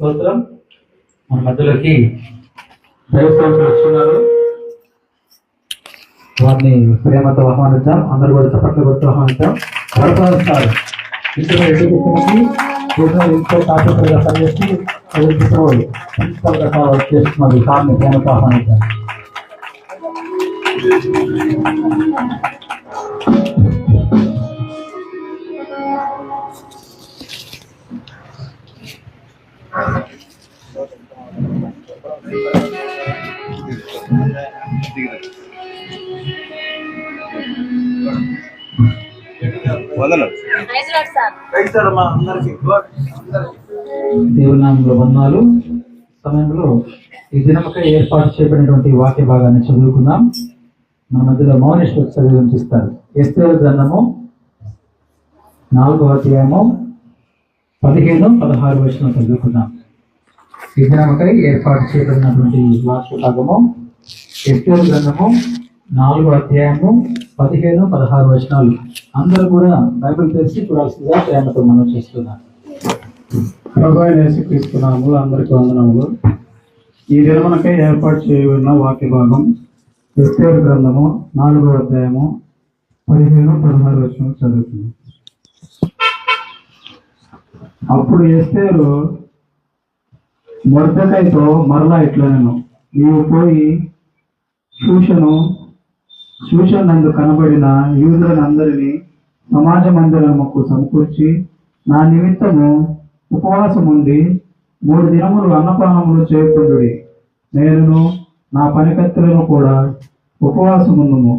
స్తోత్రం. మన మధ్యలోకి దైవసేవకులు వస్తున్నారు. వారిని ప్రేమతో ఆహ్వానిద్దాం. అందరూ కూడా చప్పట్లు కొడుతూ ఆహ్వానిద్దాం. సార్ ఇంట్లో ఎంతో తాపత్రగా పనిచేసి ప్రిన్సిపల్గా చేస్తున్నారు. సార్ని ప్రేమతో ఆహ్వానిద్దాం. దేవుని నామములో వందనాలు. సమయంలో ఈ దినముకై ఏర్పాటు చేయబడినటువంటి వాక్య భాగాన్ని చదువుకుందాం. మన మధ్యలో మౌనేశ్వర్ చదివి వినిపిస్తారు. ఎస్తేరు గ్రంథము 4వ అధ్యాయము 15-16 వచనం చదువుకుందాం. ఈ దినముకై ఏర్పాటు చేయబడినటువంటి వాక్య భాగము ఎస్తేరు గ్రంథము 4వ అధ్యాయము 15-16 వచనాలు. అందరూ కూడా బైబిల్ తెలిసి చూడాల్సిందిగా ప్రేమతో మనం చేస్తున్నాం. ప్రభువైన యేసుక్రీస్తు నామములో అందరికీ వందనములు. ఈ దినమునకై ఏర్పాటు చేయబడిన వాక్య భాగం ఎస్తేరు గ్రంథము 4వ అధ్యాయము 15-16 వచనం చదువుతున్నాం. అప్పుడు ఎస్తేరు మొర్దెకైతో మరలా ఇట్లనెను, నీవు పోయి షూషను నందు కనబడిన యూదులనందరినీ సమాజ మందిరముకు సమకూర్చి నా నిమిత్తము ఉపవాసం ఉండి 3 దినములు అన్నపానములు చేయకుండుడి. నేను నా పనికత్తెలను కూడా ఉపవాసముందుము.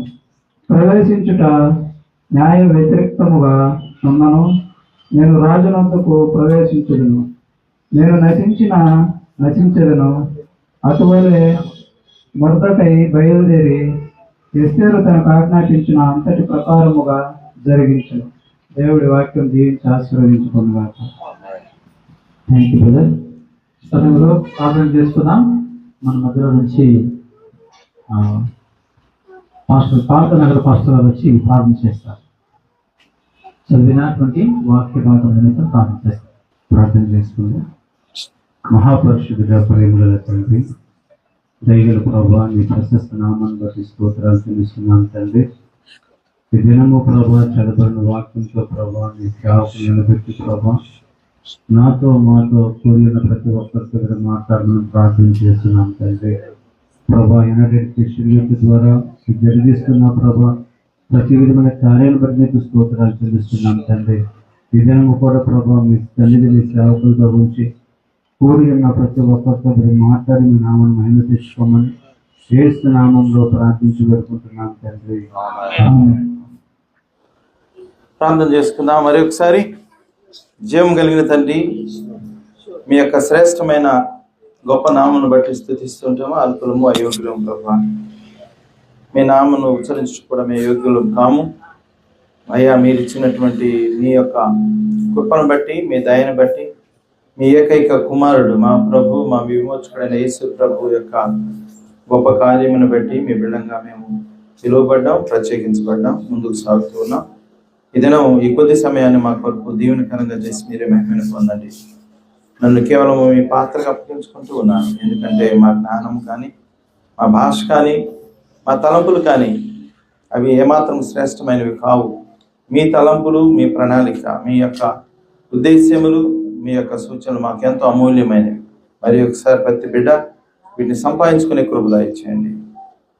ప్రవేశించుట న్యాయ వ్యతిరేక్తముగా ఉన్నను. నేను రాజునందుకు ప్రవేశించుదును. నేను నశించదను. అటువలే మొర్దెకై బయలుదేరి ఎస్తేరు తనకు ఆజ్ఞాపించిన అంతటి ప్రకారముగా జరిగించను. దేవుడి వాక్యం దీవించి ఆశీర్వదించుకున్నాక. Thank you brother. సమయంలో ప్రార్థన చేసుకున్నాం. మన మధ్యలో నుంచి పాల్గొనగల పాస్టర్ గారు వచ్చి ప్రార్థన చేస్తారు. చదివినటువంటి వాక్య భాగం నిమిత్తం ప్రార్థన చేస్తారు. ప్రార్థన చేసుకుందాం. మహాపరిశుద్ధుడా, ప్రేమగల తండ్రి, దయగల ప్రభా, నీ ప్రశస్త నామాన్ని బట్టి స్తోత్రాలు తెలుస్తున్నాం తండ్రి. ఈ దినము ప్రభా చదవబడిన వాక్యంతో ప్రభా నీ సేవకులు నిలబెట్టి ప్రభా నాతో మాతో కూడిన ప్రతి ఒక్కరితో కూడా మాట్లాడమని ప్రార్థన చేస్తున్నాం తండ్రి. ప్రభా యునైటెడ్ క్రిస్టియన్ యూత్ ద్వారా జరిగిస్తున్న ప్రభా ప్రతి విధమైన కార్యాలను బట్టి నీకు స్తోత్రాలు చెల్లిస్తున్నాం తండ్రి. ఈ దినము కూడా ప్రభా మీ తల్లిని మీ సేవకులతో ఉంచి కూడి ఉన్న ప్రతి ఒక్కరితో మీరు మాట్లాడి మీ నామాన్ని మహిమ తెచ్చుకోమని యేసు నామంలో ప్రార్థించి పెట్టుకుంటున్నాం తండ్రి. ప్రార్థన చేసుకుందాం. మరి ఒకసారి జీవం కలిగిన తండ్రి, మీ యొక్క శ్రేష్టమైన గొప్ప నామను బట్టి స్తుతిస్తుంటాము. అల్పులము అయోగ్యులము ప్రభా, మీ నామను ఉచ్చరించుకోవడం మేము యోగ్యులం కాము అయ్యా. మీరు ఇచ్చినటువంటి మీ యొక్క కృపను బట్టి, మీ దయను బట్టి, మీ ఏకైక కుమారుడు మా ప్రభు, మా విమోచకుడైన యేసు ప్రభు యొక్క గొప్ప కార్యమును బట్టి మీ బిడ్డంగా మేము పిలువబడ్డాం, ప్రత్యేకించబడ్డాం, ముందుకు సాగుతూ ఉన్నాం. ఇదనో ఈ కొద్ది సమయాన్ని మా కొరకు దీవెనకరంగా చేసి మీరే మహిమను పొందండి. నన్ను కేవలం మీ పాత్రగా అప్పగించుకుంటూ ఉన్నాను. ఎందుకంటే మా జ్ఞానం కానీ, మా భాష కానీ, మా తలంపులు కానీ అవి ఏమాత్రం శ్రేష్టమైనవి కావు. మీ తలంపులు, మీ ప్రణాళిక, మీ యొక్క ఉద్దేశ్యములు, మీ యొక్క సూచనలు మాకెంతో అమూల్యమైనవి. మరి ఒకసారి ప్రతి బిడ్డ వీటిని సంపాదించుకునే కృప దయచేయండి.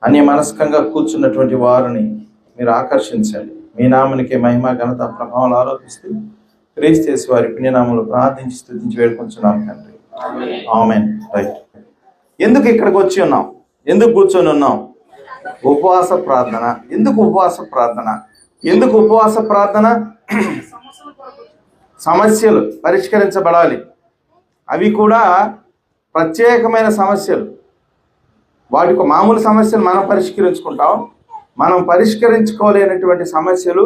అన్య మనస్కంగా కూర్చున్నటువంటి వారిని మీరు ఆకర్షించండి. మీ నామనికి మహిమ, ఘనత, ప్రభావాలు ఆరోపిస్తూ క్రీస్తు యేసు వారి పుణ్యనామంలో ప్రార్థించి స్తుతించి వేడుకొంచున్నాం తండ్రి. ఆమేన్. రైట్. ఎందుకు ఇక్కడికి వచ్చి ఉన్నాం? ఎందుకు కూర్చొని ఉన్నాం? ఉపవాస ప్రార్థన. ఎందుకు ఉపవాస ప్రార్థన? ఎందుకు ఉపవాస ప్రార్థన? సమస్యలు పరిష్కరించబడాలి. అవి కూడా ప్రత్యేకమైన సమస్యలు. వాటికి మామూలు సమస్యలు మనం పరిష్కరించుకుంటాం. మనం పరిష్కరించుకోలేనటువంటి సమస్యలు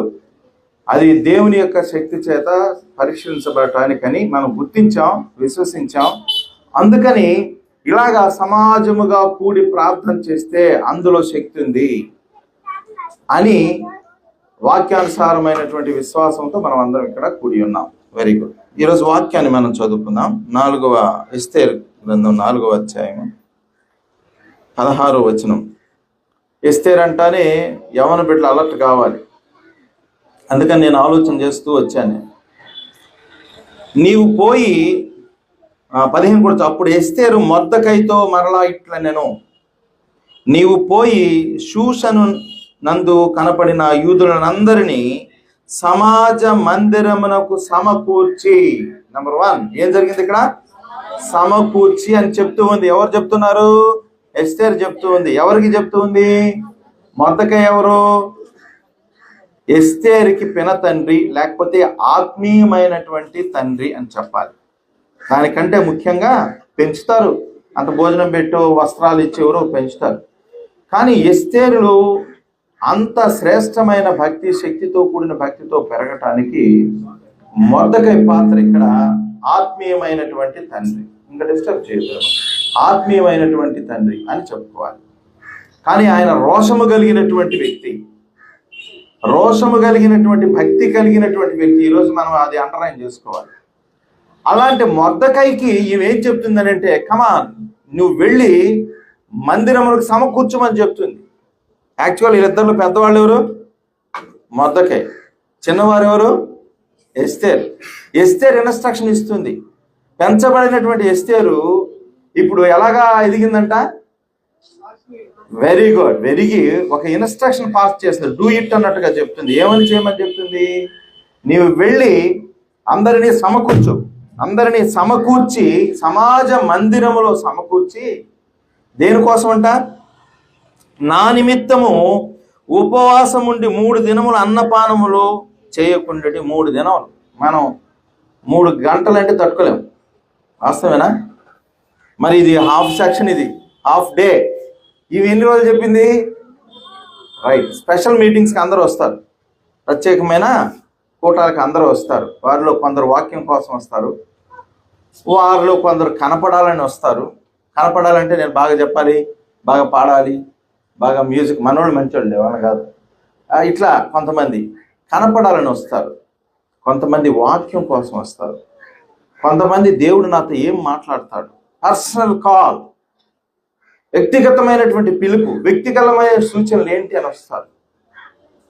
అది దేవుని యొక్క శక్తి చేత పరిష్కరించబడటానికని మనం గుర్తించాం, విశ్వసించాం. అందుకని ఇలాగా సమాజముగా కూడి ప్రార్థన చేస్తే అందులో శక్తి ఉంది అని వాక్యానుసారమైనటువంటి విశ్వాసంతో మనం అందరం ఇక్కడ కూడి ఉన్నాం. Very good. ఈరోజు వాక్యాన్ని మనం చదువుకుందాం. 4వ ఎస్తేరు గ్రంథం 4వ అధ్యాయం 16వ వచనం. ఎస్తేరు అంటానే యవన బిడ్డలు అలర్ట్ కావాలి. అందుకని నేను ఆలోచన చేస్తూ వచ్చాను. నీవు పోయి 15 కూడా అప్పుడు ఎస్తేరు మొర్దెకైతో మరలా ఇట్లా నేను నీవు పోయి షూషను నందు కనపడిన యూదులనందరినీ సమాజ మందిరమునకు సమకూర్చి. నెంబర్ 1 ఏం జరిగింది ఇక్కడ? సమకూర్చి అని చెప్తూ ఉంది. ఎవరు చెప్తున్నారు? ఎస్తేరు చెప్తూ ఉంది. ఎవరికి చెప్తూ ఉంది? మొర్దెకై ఎవరు? ఎస్తేరుకి పిన తండ్రి, లేకపోతే ఆత్మీయమైనటువంటి తండ్రి అని చెప్పాలి. దానికంటే ముఖ్యంగా పెంచుతారు, అంత భోజనం పెట్టు, వస్త్రాలు ఇచ్చేవారు పెంచుతారు. కానీ ఎస్తేరులు అంత శ్రేష్టమైన భక్తి, శక్తితో కూడిన భక్తితో పెరగటానికి మొర్దెకై పాత్ర ఇక్కడ ఆత్మీయమైనటువంటి తండ్రి. ఇంకా డిస్టర్బ్ చేయదు, ఆత్మీయమైనటువంటి తండ్రి అని చెప్పుకోవాలి. కానీ ఆయన రోషము కలిగినటువంటి వ్యక్తి, రోషము కలిగినటువంటి భక్తి కలిగినటువంటి వ్యక్తి. ఈరోజు మనం అది అండర్లైన్ చేసుకోవాలి. అలాంటి మొర్దెకైకి ఈమెం చెప్తుందని అంటే, కమాన్ నువ్వు వెళ్ళి మందిరములకు సమకూర్చమని చెప్తుంది. యాక్చువల్ వీళ్ళిద్దరు పెద్దవాళ్ళు ఎవరు? మొర్దెకై. చిన్నవారు ఎవరు? ఎస్తేరు. ఎస్తేరు ఇన్స్ట్రక్షన్ ఇస్తుంది. పెంచబడినటువంటి ఎస్తేరు ఇప్పుడు ఎలాగా ఎదిగిందంట? వెరీ గుడ్, వెరిగి ఒక ఇన్స్ట్రక్షన్ పాస్ చేస్తుంది. డూ ఇట్ అన్నట్టుగా చెప్తుంది. ఏమని చేయమని చెప్తుంది? నీవు వెళ్ళి అందరినీ సమకూర్చు, అందరినీ సమకూర్చి సమాజ మందిరములో సమకూర్చి. దేనికోసం అంట? నా నిమిత్తము ఉపవాసం ఉండి 3 దినములు అన్నపానములు చేయకుండా. 3 దినములు మనం 3 గంటలు అంటే తట్టుకోలేము, వాస్తవేనా? మరి ఇది హాఫ్ సెక్షన్, ఇది హాఫ్ డే. ఇవి ఎన్ని రోజులు చెప్పింది? రైట్. స్పెషల్ మీటింగ్స్కి అందరూ వస్తారు, ప్రత్యేకమైన కూటాలకు అందరూ వస్తారు. వారిలో కొందరు వాక్యం కోసం వస్తారు, వారిలో కొందరు కనపడాలని వస్తారు. కనపడాలంటే నేను బాగా చెప్పాలి, బాగా పాడాలి, బాగా మ్యూజిక్, మనోళ్ళు మంచోళ్ళు వాళ్ళని కాదు. ఇట్లా కొంతమంది కనపడాలని వస్తారు, కొంతమంది వాక్యం కోసం వస్తారు, కొంతమంది దేవుడు నాతో ఏం మాట్లాడతాడు, పర్సనల్ కాల్, వ్యక్తిగతమైనటువంటి పిలుపు, వ్యక్తిగతమైన సూచనలు ఏంటి అని వస్తారు.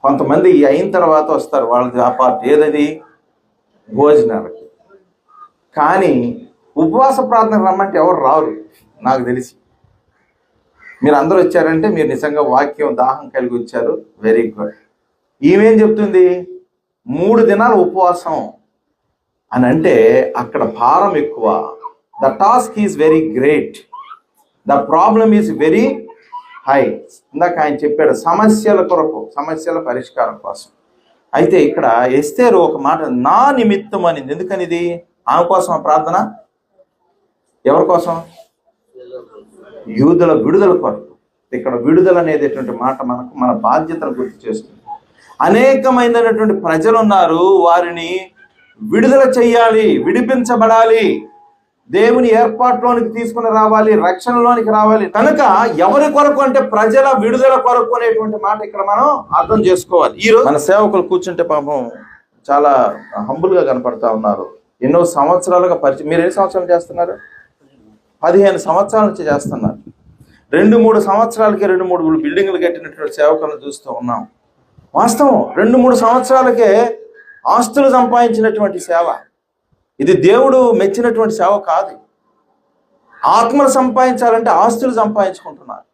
కొంతమంది అయిన తర్వాత వస్తారు, వాళ్ళది ఆ పార్ట్ ఏదది? భోజనాలకి. కానీ ఉపవాస ప్రార్థన రమ్మంటే ఎవరు రారు నాకు తెలిసి. మీరు అందరూ వచ్చారంటే మీరు నిజంగా వాక్యం దాహం కలిగి వచ్చారు. Very good. ఈమెం చెప్తుంది? 3 దినాలు ఉపవాసం అని అంటే అక్కడ భారం ఎక్కువ. The task is very great, the problem is very high. ఇందాక ఆయన చెప్పాడు సమస్యల కొరకు, సమస్యల పరిష్కారం కోసం. అయితే ఇక్కడ ఎస్తేరు ఒక మాట నా నిమిత్తం అనింది. ఎందుకనిది? ఆమె కోసం ఆ ప్రార్థన. ఎవరి కోసం? యూదుల విడుదల కొరకు. ఇక్కడ విడుదల అనేటటువంటి మాట మనకు మన బాధ్యతను గుర్తు చేస్తుంది. అనేకమైనటువంటి ప్రజలు ఉన్నారు, వారిని విడుదల చెయ్యాలి, విడిపించబడాలి, దేవుని ఏర్పాటులోనికి తీసుకుని రావాలి, రక్షణలోనికి రావాలి. కనుక ఎవరి కొరకు అంటే ప్రజల విడుదల కొరకు అనేటువంటి మాట ఇక్కడ మనం అర్థం చేసుకోవాలి. ఈరోజు మన సేవకులు కూర్చుంటే పాపం చాలా హంబుల్గా కనపడతా ఉన్నారు. ఎన్నో సంవత్సరాలుగా పరిచయం. మీరు ఎన్ని సంవత్సరాలు చేస్తున్నారు? 15 సంవత్సరాల నుంచి చేస్తున్నారు. 2-3 సంవత్సరాలకే 2-3 బిల్డింగ్లు కట్టినటువంటి సేవకులను చూస్తూ ఉన్నాం. వాస్తవం, 2-3 సంవత్సరాలకే ఆస్తులు సంపాదించినటువంటి సేవ. ఇది దేవుడు మెచ్చినటువంటి సేవ కాదు. ఆత్మలు సంపాదించాలంటే ఆస్తులు సంపాదించుకుంటున్నారు.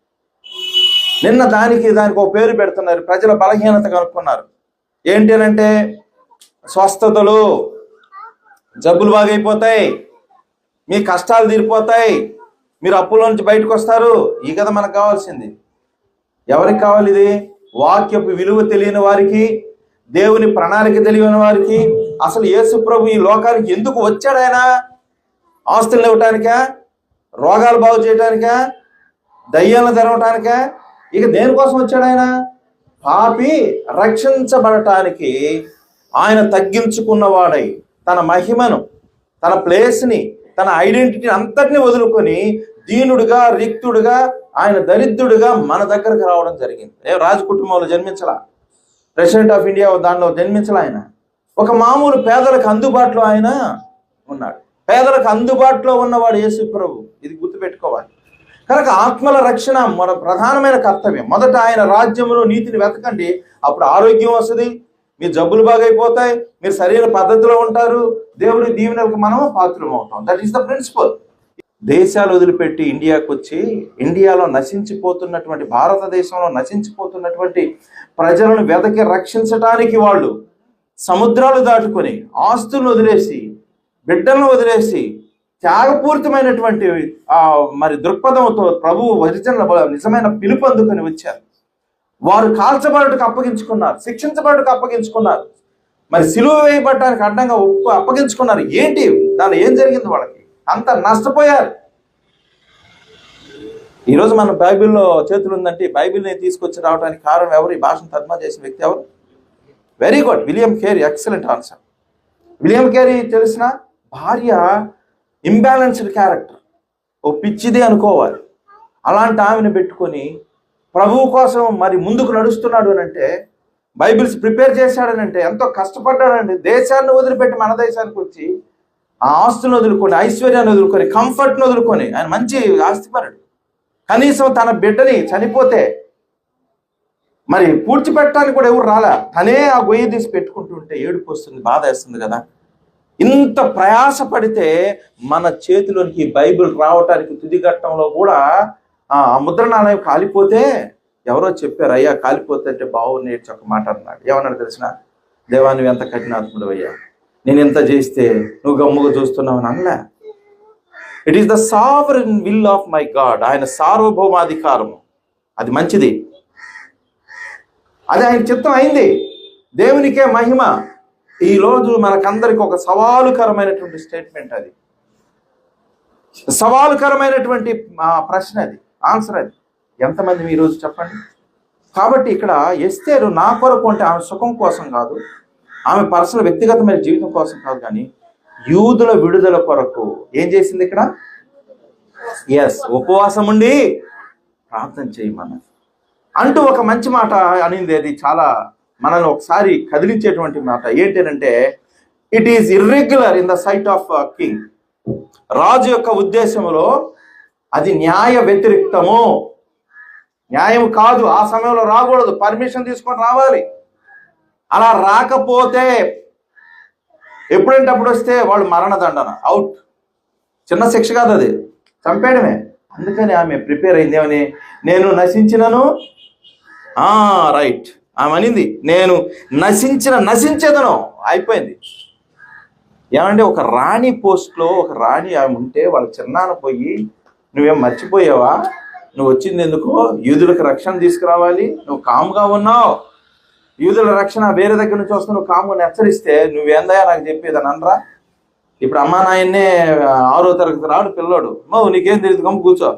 నిన్న దానికి ఒక పేరు పెడుతున్నారు. ప్రజల బలహీనత కనుక్కున్నారు. ఏంటి అంటే స్వస్థతలు, జబ్బులు బాగైపోతాయి, మీ కష్టాలు తీరిపోతాయి, మీరు అప్పుల నుంచి బయటకు వస్తారు. ఈ కదా మనకు కావాల్సింది. ఎవరికి కావాలి ఇది? వాక్యపు విలువ తెలియని వారికి, దేవుని ప్రణాళిక తెలియని వారికి. అసలు యేసు ప్రభు ఈ లోకానికి ఎందుకు వచ్చాడు? ఆయన ఆస్తులు ఇవ్వటానికా? రోగాలు బాగు చేయటానికా? దయ్యాలను తెరవటానికా? ఇక దేనికోసం వచ్చాడు ఆయన? పాపి రక్షించబడటానికి ఆయన తగ్గించుకున్నవాడై తన మహిమను, తన ప్లేస్ని, తన ఐడెంటిటీ అంతటిని వదులుకొని దీనుడుగా, రిక్తుడుగా, ఆయన దరిద్రుడుగా మన దగ్గరకు రావడం జరిగింది. రాజు కుటుంబంలో జన్మించలా, ప్రెసిడెంట్ ఆఫ్ ఇండియా దానిలో జన్మించలా. ఆయన ఒక మామూలు పేదలకు అందుబాటులో ఆయన ఉన్నాడు. పేదలకు అందుబాటులో ఉన్నవాడు యేసు ప్రభు. ఇది గుర్తుపెట్టుకోవాలి. కనుక ఆత్మల రక్షణ మన ప్రధానమైన కర్తవ్యం. మొదట ఆయన రాజ్యములో నీతిని వెతకండి, అప్పుడు ఆరోగ్యం వస్తుంది, మీ జబ్బులు బాగైపోతాయి, మీరు సరైన పద్ధతిలో ఉంటారు, దేవుడి దీవెనలకు మనం పాత్రం అవుతాం. That is the principle. దేశాలు వదిలిపెట్టి ఇండియాకు వచ్చి ఇండియాలో నశించిపోతున్నటువంటి, భారతదేశంలో నశించిపోతున్నటువంటి ప్రజలను వెతకి రక్షించడానికి వాళ్ళు సముద్రాలు దాటుకొని, ఆస్తులను వదిలేసి, బిడ్డలను వదిలేసి, త్యాగపూరితమైనటువంటి మరి దృక్పథంతో ప్రభు నిజమైన పిలుపు అందుకొని వచ్చారు. వారు కాల్చబడుటకు అప్పగించుకున్నారు, శిక్షించబడుటకు అప్పగించుకున్నారు, మరి సిలువ వేయబడటానికి అడ్డంగా అప్పగించుకున్నారు. ఏంటి దానిలో ఏం జరిగింది? వాళ్ళకి అంత నష్టపోయారు. ఈరోజు మన బైబిల్లో చేతులు ఉందంటే బైబిల్ని తీసుకొచ్చి రావడానికి కారణం ఎవరు? ఈ భాషను తర్జుమా చేసిన వ్యక్తి ఎవరు? Very good, William Carey. Excellent answer. William Carey తెలిసిన భార్య ఇంబ్యాలెన్స్డ్ క్యారెక్టర్, ఓ పిచ్చిది అనుకోవాలి. అలాంటి ఆమెను పెట్టుకొని ప్రభువు కోసం మరి ముందుకు నడుస్తున్నాడు అని అంటే, బైబిల్స్ ప్రిపేర్ చేశాడనంటే, ఎంతో కష్టపడ్డాడండి. దేశాన్ని వదిలిపెట్టి మన దేశానికి వచ్చి ఆ ఆస్తులను వదులుకొని, ఐశ్వర్యాన్ని వదులుకొని, కంఫర్ట్ను వదులుకొని, ఆయన మంచి ఆస్తిపరుడు. కనీసం తన బిడ్డని చనిపోతే మరి పూడ్చిపెట్టడానికి కూడా ఎవరు రాలా, తనే ఆ గొయ్యి తీసి పెట్టుకుంటుంటే ఏడుపు వస్తుంది, బాధ వేస్తుంది కదా. ఇంత ప్రయాసపడితే మన చేతిలోనికి బైబిల్ రావటానికి తుదిఘట్టంలో కూడా ఆ ముద్ర నాణయం కాలిపోతే ఎవరో చెప్పారు, అయ్యా కాలిపోతే అంటే బాగుంది ఒక మాట అన్నాడు. ఏమన్నాడు తెలిసిన? దేవా నువ్వు ఎంత కఠినాత్ముడు అయ్యా, నేను ఎంత చేస్తే నువ్వు గమ్ముగా చూస్తున్నావు అని అనలే. It is the sovereign will of my God. ఆయన సార్వభౌమాధికారము, అది మంచిది, అది ఆయన చిత్తం అయింది. దేవునికే మహిమ. ఈరోజు మనకందరికి ఒక సవాలుకరమైనటువంటి స్టేట్మెంట్, అది సవాలుకరమైనటువంటి ప్రశ్న, అది ఆన్సర్. అది ఎంతమంది ఈరోజు చెప్పండి. కాబట్టి ఇక్కడ ఎస్తేరు నా కొరకు అంటే ఆమె సుఖం కోసం కాదు, ఆమె పర్సనల్ వ్యక్తిగతమైన జీవితం కోసం కాదు, కానీ యూదుల విడుదల కొరకు ఏం చేసింది ఇక్కడ? ఎస్, ఉపవాసం ఉండి ప్రార్థన చేయమన్నది అంటూ ఒక మంచి మాట అనింది. అది చాలా మనల్ని ఒకసారి కదిలించేటువంటి మాట. ఏంటంటే, it is irregular in the sight of king. రాజు యొక్క ఉద్దేశంలో అది న్యాయ వ్యతిరిక్తము, న్యాయం కాదు. ఆ సమయంలో రాకూడదు, పర్మిషన్ తీసుకొని రావాలి. అలా రాకపోతే ఎప్పుడంటే అప్పుడు వస్తే వాళ్ళు మరణదండన, అవుట్. చిన్న శిక్ష కాదు, అది చంపేయడమే. అందుకని ఆమె ప్రిపేర్ అయింది. ఏమని? నేను నశించినను, రైట్, ఆమె అనింది నేను నశించేదను. అయిపోయింది. ఏమంటే ఒక రాణి పోస్ట్లో ఒక రాణి ఆమె ఉంటే వాళ్ళ చిన్నాన పోయి, నువ్వేం మర్చిపోయావా? నువ్వు వచ్చింది ఎందుకు? యూదులకు రక్షణ తీసుకురావాలి, నువ్వు కామ్గా ఉన్నావు, యూదుల రక్షణ వేరే దగ్గర నుంచి వస్తే నువ్వు కామ్గా హెచ్చరిస్తే నువ్వేందయా నాకు చెప్పేది అని అనరా? ఇప్పుడు అమ్మా నాయన్నే 6వ తరగతి రాడు పిల్లోడు, నీకేం తెలియదు, గమ్ము కూర్చో.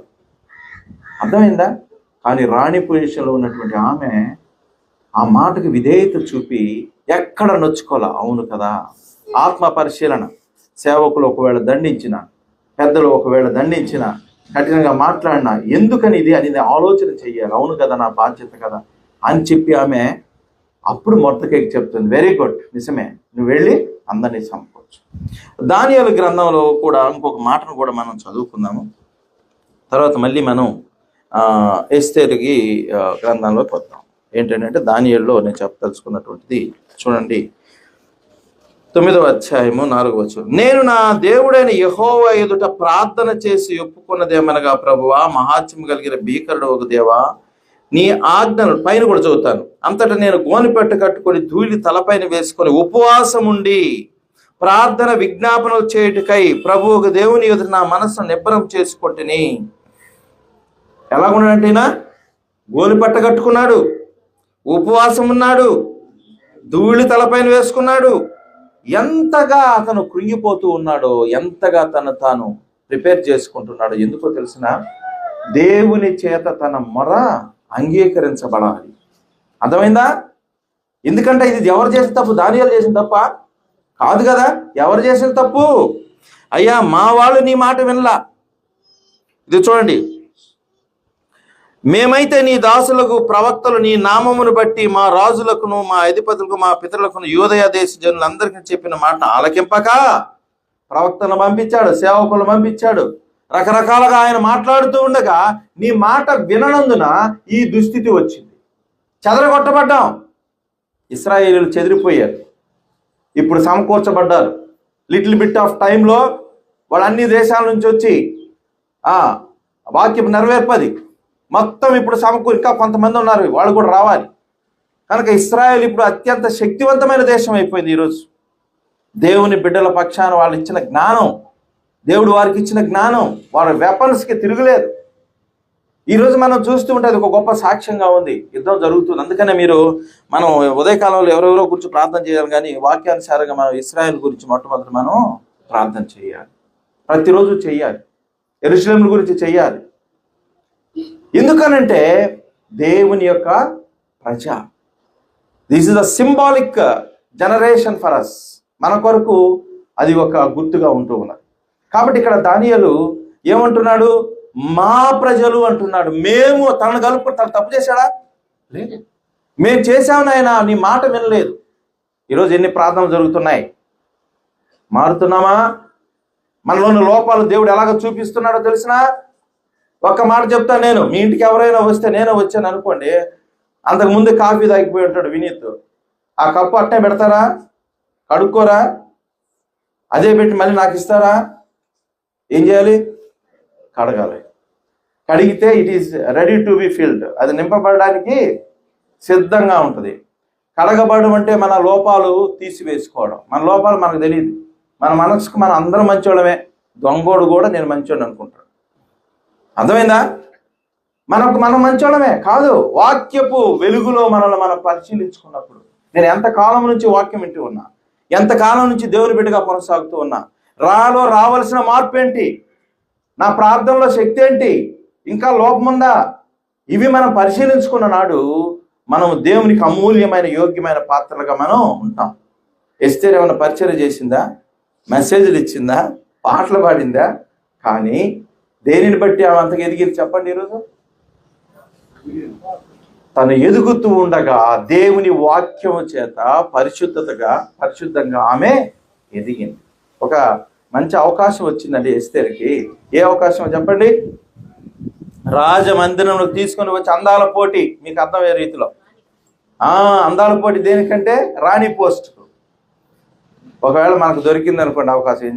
అర్థమైందా? కానీ రాణి పొజిషన్లో ఉన్నటువంటి ఆమె ఆ మాటకు విధేయత చూపి ఎక్కడ నొచ్చుకోలే. అవును కదా, ఆత్మ పరిశీలన. సేవకులు ఒకవేళ దండించిన, పెద్దలు ఒకవేళ దండించిన, కఠినంగా మాట్లాడినా ఎందుకని ఇది అని ఆలోచన చెయ్యాలి. అవును కదా, నా బాధ్యత కదా అని చెప్పి ఆమె అప్పుడు మొర్దెకైకి చెప్తుంది, వెరీ గుడ్, నిజమే, నువ్వు వెళ్ళి అందరినీ చంపవచ్చు. దానియేలు గ్రంథంలో కూడా ఇంకొక మాటను కూడా మనం చదువుకుందాము. తర్వాత మళ్ళీ మనం ఎస్తేరుకి గ్రంథంలోకి వద్దాం. ఏంటంటే దానియేలులో నేను చెప్పదలుచుకున్నటువంటిది చూడండి, 9వ అధ్యాయము 4వ వచనం. నేను నా దేవుడైన యెహోవా ఎదుట ప్రార్థన చేసి ఒప్పుకున్నదేమనగా, ప్రభువా, మహాత్మ్యం కలిగిన భీకరుడు ఒక దేవా, నీ ఆజ్ఞలు, పైన కూడా చదువుతాను, అంతటా నేను గోనెపట్ట కట్టుకొని ధూళి తలపైన వేసుకొని ఉపవాసం ఉండి ప్రార్థన విజ్ఞాపనలు చేయుటకై ప్రభు ఒక దేవుని ఎదుట నా మనస్సును నిబ్బరం చేసుకుంటుని. ఎలాగున్నాడంటే ఈయన గోనెపట్ట కట్టుకున్నాడు, ఉపవాసం ఉన్నాడు, ధూళి తలపైన వేసుకున్నాడు. ఎంతగా అతను కృంగిపోతూ ఉన్నాడో, ఎంతగా తాను ప్రిపేర్ చేసుకుంటున్నాడు. ఎందుకో తెలిసిన, దేవుని చేత తన మొర అంగీకరించబడాలి. అర్థమైందా? ఎందుకంటే ఇది ఎవరు చేసిన తప్పు? దానియేలు చేసిన తప్ప కాదు కదా. ఎవరు చేసిన తప్పు? అయ్యా, మా వాళ్ళు నీ మాట వినలా. ఇది చూడండి, మేమైతే నీ దాసులకు ప్రవక్తలు నీ నామమును బట్టి మా రాజులకును మా అధిపతులకు మా పితరులకును యూదయ దేశ జనులందరికీ చెప్పిన మాట ఆలకింపక ప్రవక్తలను పంపించాడు, సేవకులను పంపించాడు. రకరకాలుగా ఆయన మాట్లాడుతూ ఉండగా నీ మాట విననందున ఈ దుస్థితి వచ్చింది. చెదరగొట్టబడ్డాం. ఇశ్రాయేలీయులు చెదిరిపోయారు. ఇప్పుడు సమకూర్చబడ్డారు. లిటిల్ బిట్ ఆఫ్ టైంలో వాళ్ళు అన్ని దేశాల నుంచి వచ్చి వాక్యం నెరవేర్పది మొత్తం ఇప్పుడు సమకూరి, ఇంకా కొంతమంది ఉన్నారు, వాళ్ళు కూడా రావాలి. కనుక ఇశ్రాయేల్ ఇప్పుడు అత్యంత శక్తివంతమైన దేశం అయిపోయింది. ఈరోజు దేవుని బిడ్డల పక్షాన వాళ్ళు ఇచ్చిన జ్ఞానం, దేవుడు వారికి ఇచ్చిన జ్ఞానం, వారి వెపన్స్కి తిరుగులేదు. ఈరోజు మనం చూస్తూ ఉంటే అది ఒక గొప్ప సాక్ష్యంగా ఉంది. యుద్ధం జరుగుతుంది. అందుకనే మనం ఉదయకాలంలో ఎవరెవరో గురించి ప్రార్థన చేయాలి, కానీ వాక్యానుసారంగా మనం ఇశ్రాయేల్ గురించి మొట్టమొదటి మనం ప్రార్థన చేయాలి. ప్రతిరోజు చెయ్యాలి. యెరూషలేము గురించి చెయ్యాలి. ఎందుకనంటే దేవుని యొక్క ప్రజ. This is the symbolic generation for us. మన కొరకు అది ఒక గుర్తుగా ఉంటూ ఉన్నది. కాబట్టి ఇక్కడ దానియేలు ఏమంటున్నాడు? మా ప్రజలు అంటున్నాడు. మేము తనను కలుపుకొని, తను తప్పు చేశాడా? లేదు. మేము చేశామని ఆయన నీ మాట వినలేదు. ఈరోజు ఎన్ని ప్రార్థనలు జరుగుతున్నాయి? మారుతున్నామా? మనలోని లోపాలు దేవుడు ఎలాగ చూపిస్తున్నాడో తెలిసినా? ఒక్క మాట చెప్తా, నేను మీ ఇంటికి ఎవరైనా వస్తే, నేను వచ్చాను అనుకోండి, అంతకుముందు కాఫీ తాగిపోయి ఉంటాడు వినీత్. ఆ కప్పు అట్టే పెడతారా? కడుక్కోరా? అదే పెట్టి మళ్ళీ నాకు ఇస్తారా? ఏం చేయాలి? కడగాలి. కడిగితే it is ready to be filled. అది నింపబడడానికి సిద్ధంగా ఉంటుంది. కడగబడడం అంటే మన లోపాలు తీసివేసుకోవడం. మన లోపాలు మనకు తెలియదు. మన మనసుకు మనం అందరం మంచోళ్ళమే. దొంగోడు కూడా నేను మంచోడు అనుకుంటాడు. అర్థమైందా? మనం మంచోళ్ళమే కాదు. వాక్యపు వెలుగులో మనల్ని మనం పరిశీలించుకున్నప్పుడు, నేను ఎంతకాలం నుంచి వాక్యం వింటూ ఉన్నా, ఎంతకాలం నుంచి దేవుని బిడ్డగా కొనసాగుతూ ఉన్నా, రావలసిన మార్పు ఏంటి, నా ప్రార్థనలో శక్తి ఏంటి, ఇంకా లోపముందా, ఇవి మనం పరిశీలించుకున్న నాడు మనం దేవునికి అమూల్యమైన యోగ్యమైన పాత్రలుగా మనం ఉంటాం. ఎస్తేర్ ఏమైనా పరిచర్య చేసిందా? మెసేజ్లు ఇచ్చిందా? పాటలు పాడిందా? కానీ దేనిని బట్టి ఆమె అంతగా ఎదిగింది చెప్పండి? ఈరోజు తను ఎదుగుతూ ఉండగా దేవుని వాక్యము చేత పరిశుద్ధంగా ఆమె ఎదిగింది. ఒక మంచి అవకాశం వచ్చిందండి ఎస్తేర్కి. ఏ అవకాశం చెప్పండి? రాజమందిరంలో తీసుకొని వచ్చి అందాల పోటీ. మీకు అర్థమయ్యే రీతిలో అందాల పోటీ దేనికంటే? రాణి పోస్ట్. ఒకవేళ మనకు దొరికింది అనుకోండి అవకాశం, ఏం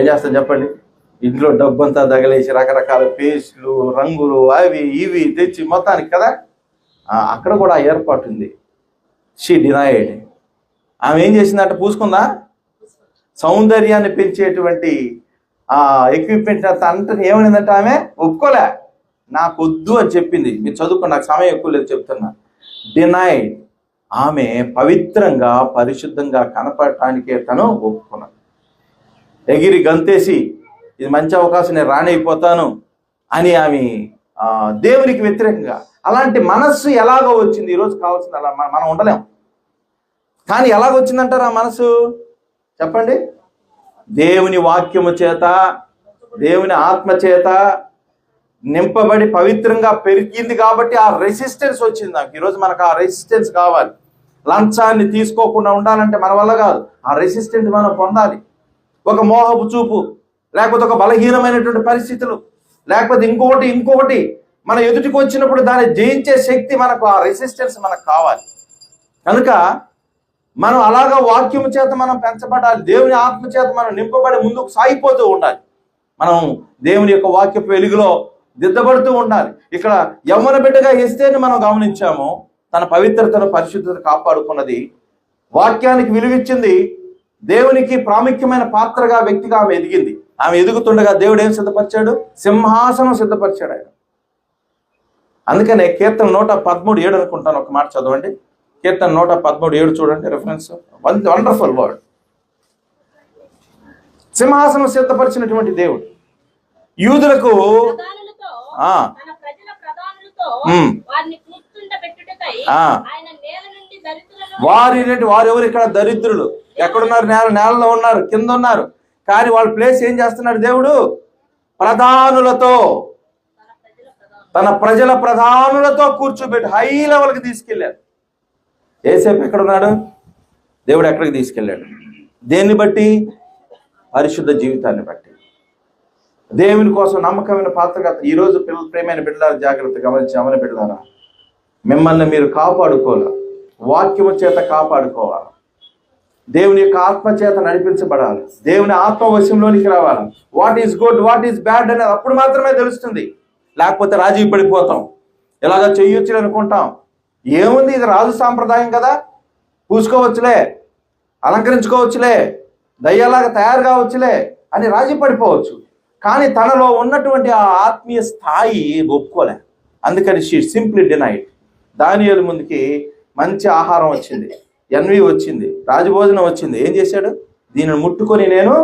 చేస్తాం చెప్పండి? ఇంట్లో డబ్బంతా తగలేసి రకరకాల పేస్ట్లు, రంగులు, అవి ఇవి తెచ్చి మొత్తానికి కదా. అక్కడ కూడా ఏర్పాటు ఉంది. She denied. ఆమె ఏం చేసిందంటే పూసుకుందా? సౌందర్యాన్ని పెంచేటువంటి ఎక్విప్మెంట్ అంతా ఏమైందంటే ఆమె ఒప్పుకోలే. నాకు వద్దు అని చెప్పింది. మీరు చదువుకో, నాకు సమయం ఎక్కువ లేదు చెప్తున్నా. డినైడ్. ఆమె పవిత్రంగా పరిశుద్ధంగా కనపడటానికే తను ఒప్పుకున్నాడు. ఎగిరి గంతేసి ఇది మంచి అవకాశం, నేను రాణైపోతాను అని ఆమె దేవునికి వ్యతిరేకంగా. అలాంటి మనస్సు ఎలాగో వచ్చింది? ఈరోజు కావాల్సింది అలా మనం ఉండలేం. కానీ ఎలాగొచ్చిందంటారు ఆ మనసు చెప్పండి? దేవుని వాక్యము చేత, దేవుని ఆత్మ చేత నింపబడి పవిత్రంగా పెరిగింది కాబట్టి ఆ రెసిస్టెన్స్ వచ్చింది నాకు. ఈరోజు మనకు ఆ రెసిస్టెన్స్ కావాలి. లంచాన్ని తీసుకోకుండా ఉండాలంటే మన వల్ల కాదు. ఆ రెసిస్టెన్స్ మనం పొందాలి. ఒక మోహపు చూపు, లేకపోతే ఒక బలహీనమైనటువంటి పరిస్థితులు, లేకపోతే ఇంకొకటి మన ఎదుటికి వచ్చినప్పుడు దాన్ని జయించే శక్తి మనకు, ఆ రెసిస్టెన్స్ మనకు కావాలి. కనుక మనం అలాగా వాక్యము చేత మనం పెంచబడాలి. దేవుని ఆత్మ చేత మనం నింపబడి ముందుకు సాగిపోతూ ఉండాలి. మనం దేవుని యొక్క వాక్యపు వెలుగులో దిద్దబడుతూ ఉండాలి. ఇక్కడ యవ్వన బిడ్డగా ఎస్తేర్ని మనం గమనించాము. తన పవిత్రతను, పరిశుద్ధతను కాపాడుకున్నది, వాక్యానికి విలువిచ్చింది, దేవునికి ప్రాముఖ్యమైన పాత్రగా, వ్యక్తిగా ఆమె ఎదిగింది. ఆమె ఎదుగుతుండగా దేవుడు ఏం సిద్ధపరిచాడు? సింహాసనం సిద్ధపరిచాడు ఆయన. అందుకనే కీర్తన 113:7 అనుకుంటాను. ఒక మాట చదవండి. కీర్తన 113:7 చూడండి రెఫరెన్స్. Wonderful word. సింహాసనం సిద్ధపరిచినటువంటి దేవుడు యూదులకు వారెవరు? ఇక్కడ దరిద్రులు. ఎక్కడున్నారు? నేలలో ఉన్నారు, కింద ఉన్నారు. కానీ వాళ్ళ ప్లేస్ ఏం చేస్తున్నాడు దేవుడు? ప్రధానులతో, తన ప్రజల ప్రధానులతో కూర్చోబెట్టి హై లెవెల్కి తీసుకెళ్ళాడు. ఏసేపు ఎక్కడున్నాడు? దేవుడు ఎక్కడికి తీసుకెళ్ళాడు? దేన్ని బట్టి? పరిశుద్ధ జీవితాన్ని బట్టి దేవుని కోసం నమ్మకమైన పాత్రగా ఈరోజు ప్రేమైన బిడ్డలారా, జాగ్రత్త గమనించి అమని బిడ్డలారా, మిమ్మల్ని మీరు కాపాడుకోవాలి, వాక్యము చేత కాపాడుకోవాలి, దేవుని యొక్క ఆత్మ చేత నడిపించబడాలి, దేవుని ఆత్మ వశంలోనికి రావాలి. What is good, what is bad అనేది అప్పుడు మాత్రమే తెలుస్తుంది. లేకపోతే రాజీ పడిపోతాం, ఇలాగ చెయ్యొచ్చు అనుకుంటాం. ఏముంది, ఇది రాజు సాంప్రదాయం కదా, పూసుకోవచ్చులే, అలంకరించుకోవచ్చులే, దయ్యాలాగా తయారు కావచ్చులే అని రాజీ పడిపోవచ్చు. కానీ తనలో ఉన్నటువంటి ఆ ఆత్మీయ స్థాయి ఒప్పుకోలే. అందుకని షీ సింప్లీ డినైడ్. దానియేలు ముందుకి మంచి ఆహారం వచ్చింది, ఎన్వి వచ్చింది, రాజభోజనం వచ్చింది. ఏం చేశాడు? దీనిని ముట్టుకొని నేను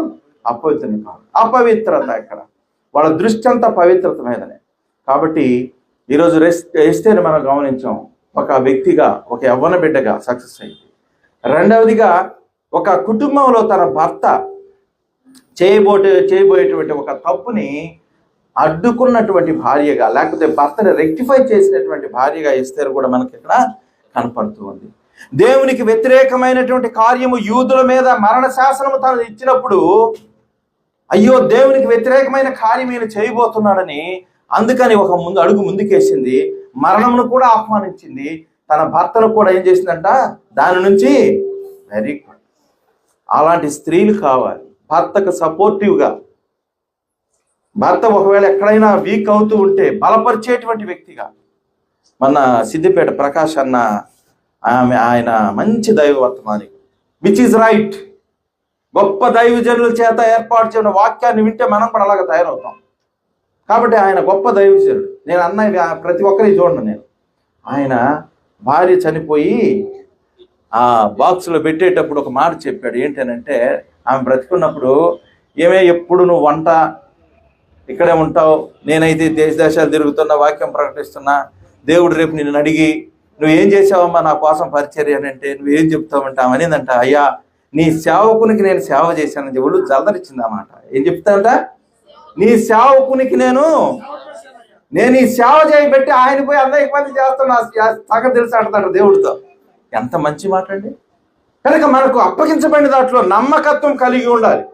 అపవిత్రుని కాదు. అపవిత్రత ఎక్కడ? వాళ్ళ దృష్టి అంతా పవిత్రత మీదనే. కాబట్టి ఈరోజు ఎస్తేర్ని మనం గమనించాం. ఒక వ్యక్తిగా, ఒక యవ్వన బిడ్డగా సక్సెస్ అయింది. రెండవదిగా, ఒక కుటుంబంలో తన భర్త చేయబోయేటువంటి ఒక తప్పుని అడ్డుకున్నటువంటి భార్యగా, లేకపోతే భర్తని రెక్టిఫై చేసినటువంటి భార్యగా ఎస్తేరు కూడా మనకి ఇక్కడ కనపడుతూ ఉంది. దేవునికి వ్యతిరేకమైనటువంటి కార్యము యూదుల మీద మరణ శాసనము తను ఇచ్చినప్పుడు, అయ్యో దేవునికి వ్యతిరేకమైన కార్యం ఈయన చేయబోతున్నాడని అందుకని ఒక అడుగు ముందుకేసింది, మరణమును కూడా ఆహ్వానించింది. తన భర్తను కూడా ఏం చేసిందంట, దాని నుంచి వెరీ గుడ్. అలాంటి స్త్రీలు కావాలి భర్తకు సపోర్టివ్గా. భర్త ఒకవేళ ఎక్కడైనా వీక్ అవుతూ ఉంటే బలపరిచేటువంటి వ్యక్తిగా. మన సిద్దిపేట ప్రకాష్ అన్న ఆయన మంచి దైవవర్తమాని, విచ్ ఈజ్ రైట్. గొప్ప దైవజనుల చేత ఏర్పాటు చేయడం వాక్యాన్ని వింటే మనం కూడా అలాగ తయారవుతాం. కాబట్టి ఆయన గొప్ప దైవజనుడు. నేను అన్నయ్య ప్రతి ఒక్కరికి చూడండి. నేను ఆయన భార్య చనిపోయి ఆ బాక్స్లో పెట్టేటప్పుడు ఒక మాట చెప్పాడు. ఏంటనంటే, ఆమె బ్రతికున్నప్పుడు, ఏమే ఎప్పుడు నువ్వు వంట ఇక్కడే ఉంటావు, నేనైతే దేశ దేశాలు తిరుగుతున్నా, వాక్యం ప్రకటిస్తున్నా, దేవుడు రేపు నిన్ను అడిగి నువ్వేం చేసావమ్మా నా కోసం పరిచర్య అని అంటే నువ్వేం చెప్తావంట? అనేదంట, అయ్యా నీ సేవకునికి నేను సేవ చేశానని ఒళ్ళు జలదరిచ్చింది అన్నమాట. ఏం చెప్తానంట? నీ సేవకునికి నేను ఈ సేవ చేయబెట్టి ఆయన పోయి అందరికి మంది చేస్తున్నా సగం తెలుసు అంటాడు దేవుడితో. ఎంత మంచి మాట అండి. కనుక మనకు అప్పగించబడిన దాంట్లో నమ్మకత్వం కలిగి ఉండాలి.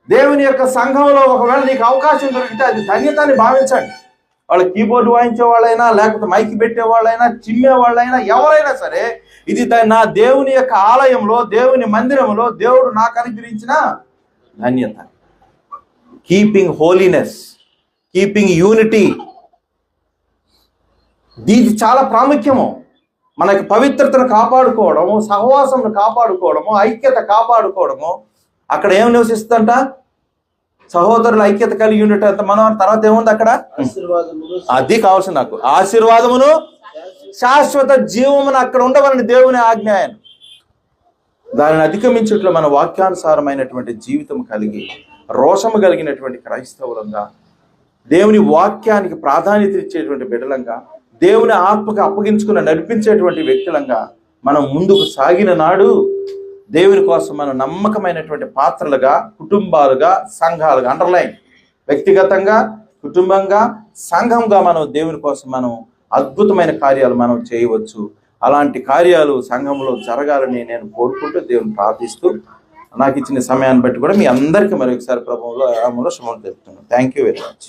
దేవుని యొక్క సంఘంలో ఒకవేళ నీకు అవకాశం దొరికితే అది ధన్యతని భావించండి. వాళ్ళ కీబోర్డు వాయించే వాళ్ళైనా, లేకపోతే మైకి పెట్టే వాళ్ళైనా, చిమ్మే వాళ్ళైనా, ఎవరైనా సరే, ఇది నా దేవుని యొక్క ఆలయంలో, దేవుని మందిరంలో దేవుడు నాకు అనుగ్రహించిన ధన్యత. కీపింగ్ హోలీనెస్, కీపింగ్ యూనిటీ, ఇది చాలా ప్రాముఖ్యము. మనకి పవిత్రతను కాపాడుకోవడము, సహవాసంను కాపాడుకోవడము, ఐక్యత కాపాడుకోవడము. అక్కడ ఏం నివసిస్తుందంట? సహోదరుల ఐక్యత కలిగి ఉండేటంత మనం. తర్వాత ఏముంది అక్కడ? అది కావాల్సింది నాకు. ఆశీర్వాదమును శాశ్వత జీవమును అక్కడ ఉండవలని దేవుని ఆజ్ఞ. దానిని అధిగమించుట్లో మన వాక్యానుసారమైనటువంటి జీవితం కలిగి, రోషము కలిగినటువంటి క్రైస్తవులంగా, దేవుని వాక్యానికి ప్రాధాన్యత ఇచ్చేటువంటి బిడ్డలంగా, దేవుని ఆత్మకు అప్పగించుకుని నడిపించేటువంటి వ్యక్తులంగా మనం ముందుకు సాగిన నాడు దేవుని కోసం మనం నమ్మకమైనటువంటి పాత్రలుగా, కుటుంబాలుగా, సంఘాలుగా, అండర్లైన్, వ్యక్తిగతంగా, కుటుంబంగా, సంఘంగా మనం దేవుని కోసం మనం అద్భుతమైన కార్యాలు మనం చేయవచ్చు. అలాంటి కార్యాలు సంఘంలో జరగాలని నేను కోరుకుంటూ దేవుని ప్రార్థిస్తూ నాకు ఇచ్చిన సమయాన్ని బట్టి కూడా మీ అందరికీ మరొకసారి ప్రభువులో శుభం తెలుపుతున్నాను. Thank you very much.